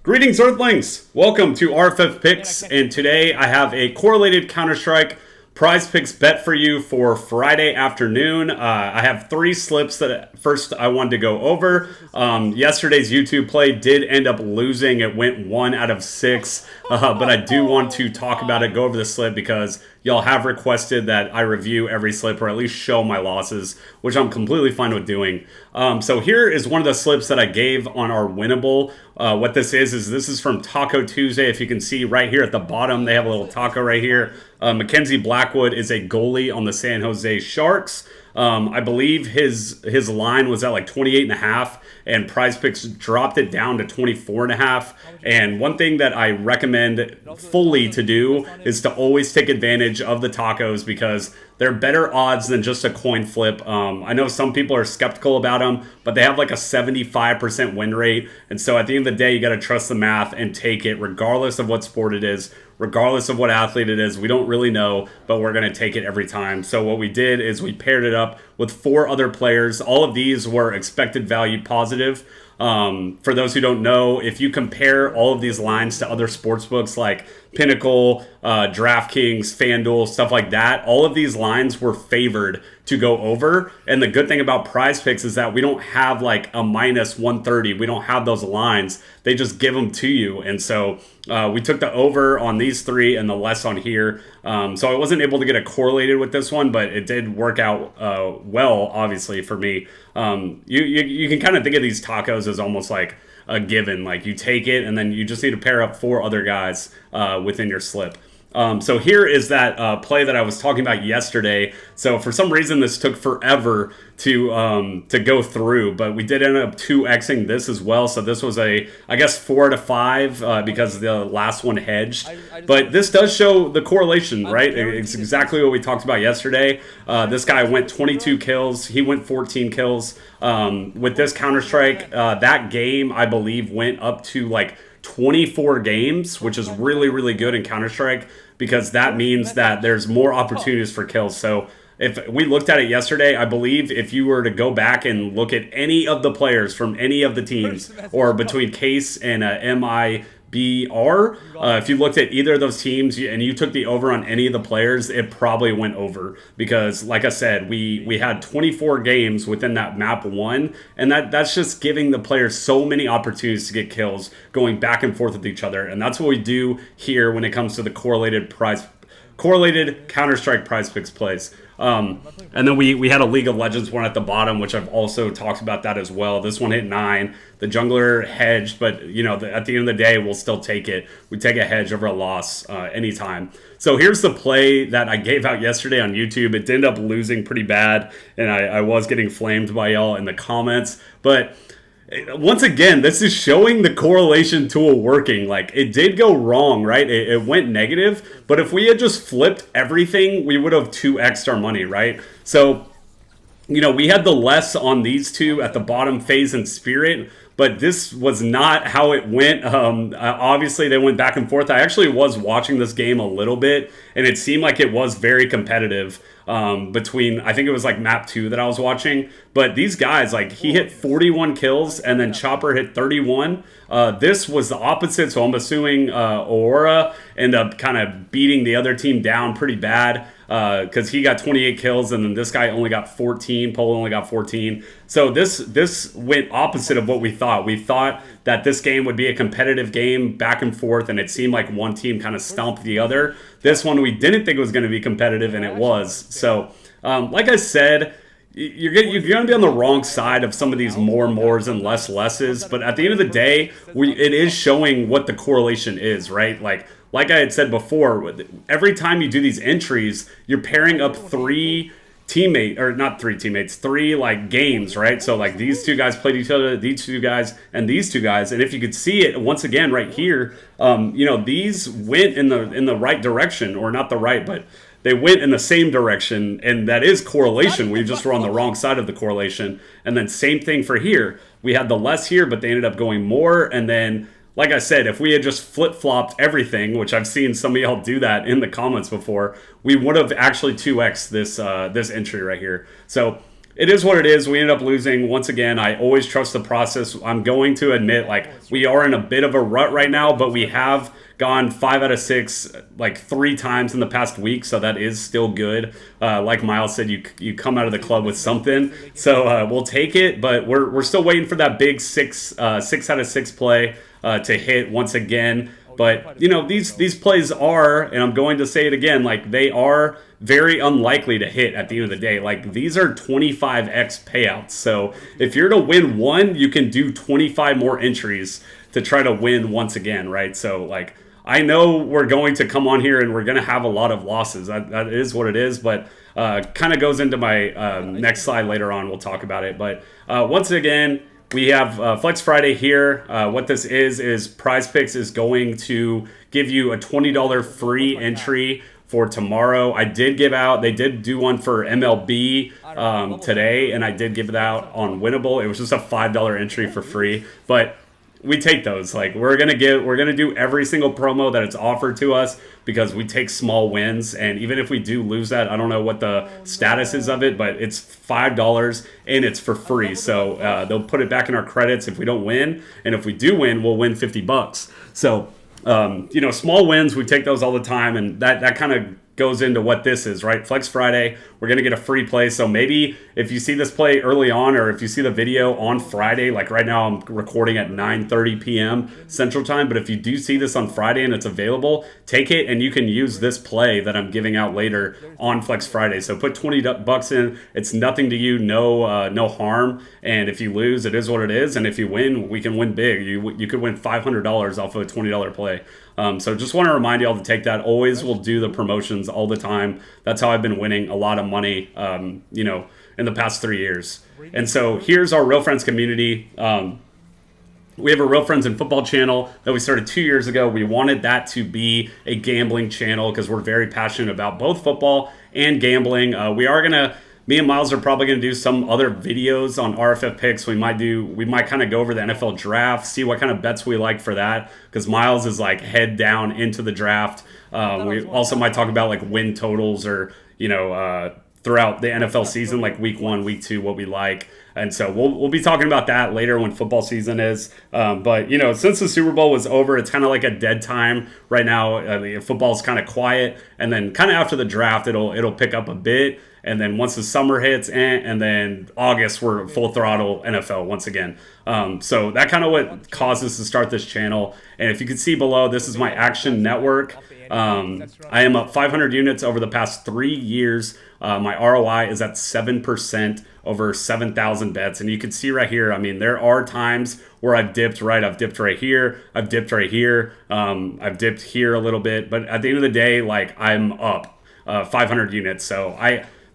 Greetings, Earthlings! Welcome to RFF Picks, and today I have a correlated Counter-Strike prize picks bet for you for Friday afternoon. I have three slips that first I wanted to go over. Yesterday's YouTube play did end up losing. It went 1 out of 6, but I do want to talk about it, go over the slip, because y'all have requested that I review every slip or at least show my losses, which I'm completely fine with doing. So here is one of the slips that I gave on our Winnable. What this is this is from Taco Tuesday. If you can see right here at the bottom, they have a little taco right here. Mackenzie Blackwood is a goalie on the San Jose Sharks. I believe his line was at like 28.5, and PrizePicks dropped it down to 24.5. And one thing that I recommend fully to do is to always take advantage of the tacos, because they're better odds than just a coin flip. I know some people are skeptical about them, but they have like a 75% win rate. And so at the end of the day, you got to trust the math and take it regardless of what sport it is, regardless of what athlete it is. We don't really know, but we're going to take it every time. So what we did is we paired it up with 4 other players. All of these were expected value positive. For those who don't know, if you compare all of these lines to other sports books like Pinnacle, DraftKings, FanDuel, stuff like that, all of these lines were favored to go over. And the good thing about PrizePicks is that we don't have like a minus 130. We don't have those lines. They just give them to you. And so we took the over on these 3 and the less on here. So I wasn't able to get it correlated with this one, but it did work out well, obviously, for me. You can kind of think of these tacos as almost like a given. Like you take it and then you just need to pair up 4 other guys within your slip. So here is that play that I was talking about yesterday. So for some reason, this took forever to go through, but we did end up 2xing this as well. So this was I guess 4 to 5 because the last one hedged. But this does show the correlation, right? It's exactly what we talked about yesterday. This guy went 22 kills. He went 14 kills. With this Counter-Strike, that game, I believe, went up to like 24 games, which is really, really good in Counter-Strike, because that means that there's more opportunities for kills. So if we looked at it yesterday, I believe if you were to go back and look at any of the players from any of the teams, or between Case and MIBR, if you looked at either of those teams and you took the over on any of the players, it probably went over, because like I said, we had 24 games within that map 1, and that's just giving the players so many opportunities to get kills, going back and forth with each other. And that's what we do here when it comes to the correlated Counter-Strike PrizePicks plays. And then we had a League of Legends one at the bottom, which I've also talked about that as well. This one hit 9. The jungler hedged, but you know, at the end of the day, we'll still take it. We take a hedge over a loss anytime. So here's the play that I gave out yesterday on YouTube. It did end up losing pretty bad, and I was getting flamed by y'all in the comments. But once again, this is showing the correlation tool working. Like, it did go wrong, right? It went negative, but if we had just flipped everything, we would have 2x'd our money, right? So, you know, we had the less on these two at the bottom, Phase and Spirit, but this was not how it went. Obviously, they went back and forth. I actually was watching this game a little bit, and it seemed like it was very competitive between, I think it was like map 2 that I was watching. But these guys, like, he hit 41 kills, and then Chopper hit 31. This was the opposite, so I'm assuming Aurora ended up kind of beating the other team down pretty bad, because he got 28 kills, and then this guy only got 14. Polo only got 14. So this went opposite of what we thought. We thought that this game would be a competitive game, back and forth, and it seemed like one team kind of stomped the other. This one, we didn't think it was going to be competitive, and it was. So, like I said, you're going to be on the wrong side of some of these mores and lesses, but at the end of the day, it is showing what the correlation is, right? Like I had said before, every time you do these entries, you're pairing up 3 like games, right? So like these 2 guys played each other, these 2 guys, and these 2 guys. And if you could see it once again right here, you know, these went in the right direction, or not the right, but they went in the same direction, and that is correlation. We just were on the wrong side of the correlation. And then same thing for here. We had the less here, but they ended up going more. And then, like I said, if we had just flip-flopped everything, which I've seen some of y'all do that in the comments before, we would have actually 2x this entry right here. So It is what it is. We ended up losing once again. I always trust the process. I'm going to admit, like, we are in a bit of a rut right now, but we have gone 5 out of 6 like 3 times in the past week, so that is still good. Like Miles said, you come out of the club with something, so we'll take it. But we're still waiting for that big 6 out of 6 play to hit once again. But you know, these plays are, and I'm going to say it again, like, they are very unlikely to hit at the end of the day. Like, these are 25x payouts. So if you're to win one, you can do 25 more entries to try to win once again, right? So like, I know we're going to come on here and we're going to have a lot of losses. That is what it is, but kind of goes into my next slide later on. We'll talk about it. But once again, we have Flex Friday here. What this is PrizePicks is going to give you a $20 free entry for tomorrow. I did give out, they did do one for MLB today, and I did give it out on Winnable. It was just a $5 entry for free, but we take those. Like, we're gonna do every single promo that it's offered to us because we take small wins. And even if we do lose that, I don't know what the status is of it, but it's $5 and it's for free. So they'll put it back in our credits if we don't win, and if we do win, we'll win $50. So you know, small wins, we take those all the time, and that kind of goes into what this is, right? Flex Friday, we're going to get a free play. So maybe if you see this play early on, or if you see the video on Friday, like right now I'm recording at 9:30 p.m. Central Time, but if you do see this on Friday and it's available, take it and you can use this play that I'm giving out later on Flex Friday. So put $20 in. It's nothing to you, no harm. And if you lose, it is what it is. And if you win, we can win big. You could win $500 off of a $20 play. So just want to remind y'all to take that. Always will do the promotions all the time. That's how I've been winning a lot of money, you know, in the past 3 years. And so here's our Real Friends community. We have a Real Friends in Football channel that we started 2 years ago. We wanted that to be a gambling channel because we're very passionate about both football and gambling. Me and Miles are probably going to do some other videos on RFF picks. We might kind of go over the NFL draft, see what kind of bets we like for that, because Miles is like head down into the draft. We also might talk about like win totals, or, you know, throughout the NFL season, like week 1, week 2, what we like. And so we'll be talking about that later when football season is. But, you know, since the Super Bowl was over, it's kind of like a dead time right now. I mean, football's kind of quiet. And then kind of after the draft, it'll pick up a bit. And then once the summer hits, and then August, we're full throttle NFL once again. So that kind of what caused us to start this channel. And if you can see below, this is my Action Network. I am up 500 units over the past 3 years. My ROI is at 7% over 7,000 bets. And you can see right here, I mean, there are times where I've dipped right here. I've dipped right here. I've dipped here a little bit. But at the end of the day, like, I'm up 500 units. So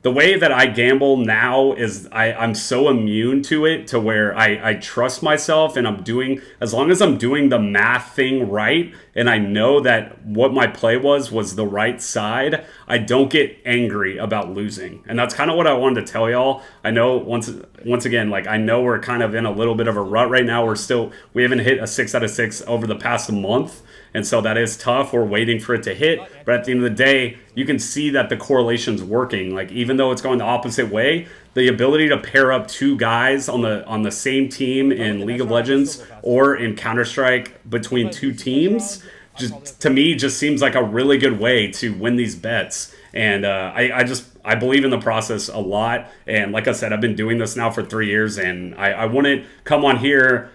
the way that I gamble now is I'm so immune to it, to where I trust myself, and as long as I'm doing the math thing right, and I know that what my play was the right side, I don't get angry about losing. And that's kind of what I wanted to tell y'all. I know once again, like, I know we're kind of in a little bit of a rut right now. We haven't hit a 6 out of 6 over the past month. And so that is tough. We're waiting for it to hit. But at the end of the day, you can see that the correlation's working. Like, even though it's going the opposite way, the ability to pair up 2 guys on the same team in League of Legends or in Counter-Strike between 2 teams, just to me, just seems like a really good way to win these bets. And I believe in the process a lot. And like I said, I've been doing this now for 3 years, and I wouldn't come on here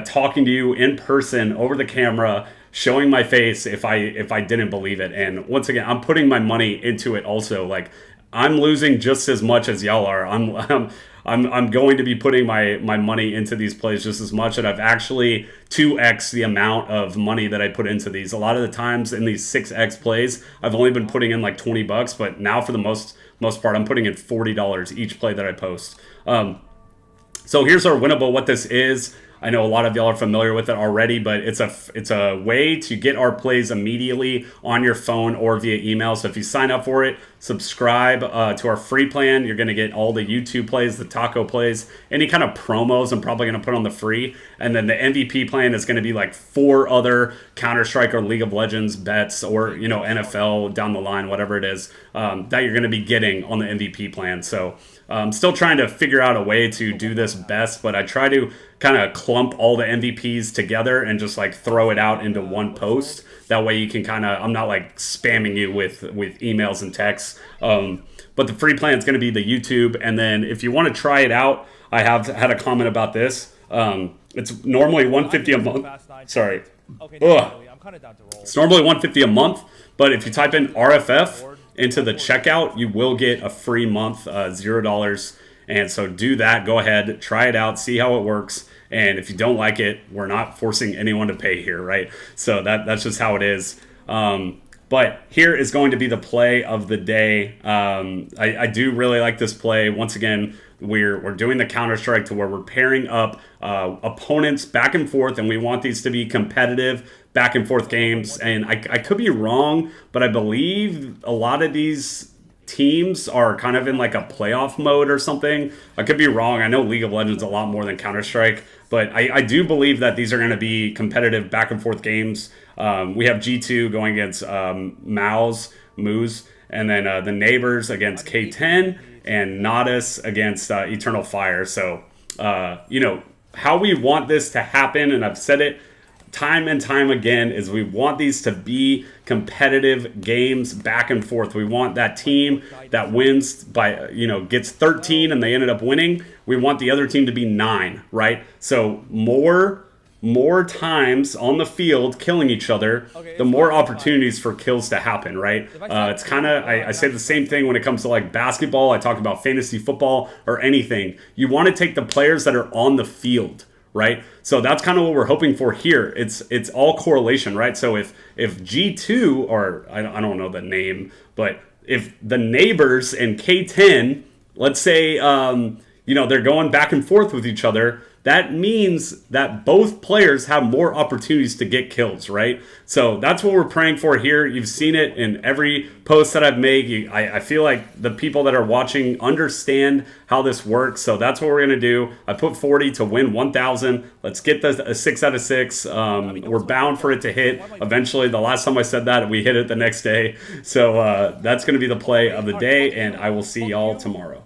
talking to you in person over the camera, showing my face, if I didn't believe it. And once again, I'm putting my money into it also. Like, I'm losing just as much as y'all are. I'm going to be putting my money into these plays just as much, and I've actually 2x the amount of money that I put into these. A lot of the times in these 6x plays, I've only been putting in like $20, but now for the most part, I'm putting in $40 each play that I post. So here's our Winnable. What this is, I know a lot of y'all are familiar with it already, but it's a way to get our plays immediately on your phone or via email. So if you sign up for it, subscribe to our free plan. You're going to get all the YouTube plays, the taco plays, any kind of promos I'm probably going to put on the free. And then the MVP plan is going to be like 4 other Counter-Strike or League of Legends bets, or, you know, NFL down the line, whatever it is, that you're going to be getting on the MVP plan. So I'm still trying to figure out a way to do this best, but I try to kind of clump all the MVPs together and just like throw it out into one post. That way you can kind of, I'm not like spamming you with emails and texts. But the free plan is going to be the YouTube. And then if you want to try it out, I have had a comment about this. It's normally $150 a month. Sorry. It's normally $150 a month, but if you type in RFF into the checkout, you will get a free month, $0. And so do that. Go ahead, try it out, see how it works. And if you don't like it, we're not forcing anyone to pay here, right? So that's just how it is. But here is going to be the play of the day. I do really like this play. Once again, we're doing the Counter-Strike to where we're pairing up opponents back and forth, and we want these to be competitive back and forth games. And I could be wrong, but I believe a lot of these teams are kind of in like a playoff mode or something. I could be wrong. I know League of Legends a lot more than Counter-Strike, but I do believe that these are going to be competitive back and forth games. We have G2 going against Moose, and then the Neighbors against K10, and Nodus against Eternal Fire. So, you know, how we want this to happen, and I've said it time and time again, is we want these to be competitive games back and forth. We want that team that wins by, you know, gets 13 and they ended up winning. We want the other team to be 9, right? So more times on the field killing each other, the more opportunities for kills to happen, right? It's kind of, I say the same thing when it comes to like basketball. I talk about fantasy football or anything. You want to take the players that are on the field, right? So that's kind of what we're hoping for here. It's all correlation, right? So if G2, or I don't know the name, but if the Neighbors and K10, let's say, you know, they're going back and forth with each other, that means that both players have more opportunities to get kills, right? So that's what we're praying for here. You've seen it in every post that I've made. I feel like the people that are watching understand how this works. So that's what we're going to do. I put 40 to win 1,000. Let's get a 6 out of 6. We're bound for it to hit eventually. The last time I said that, we hit it the next day. So that's going to be the play of the day, and I will see y'all tomorrow.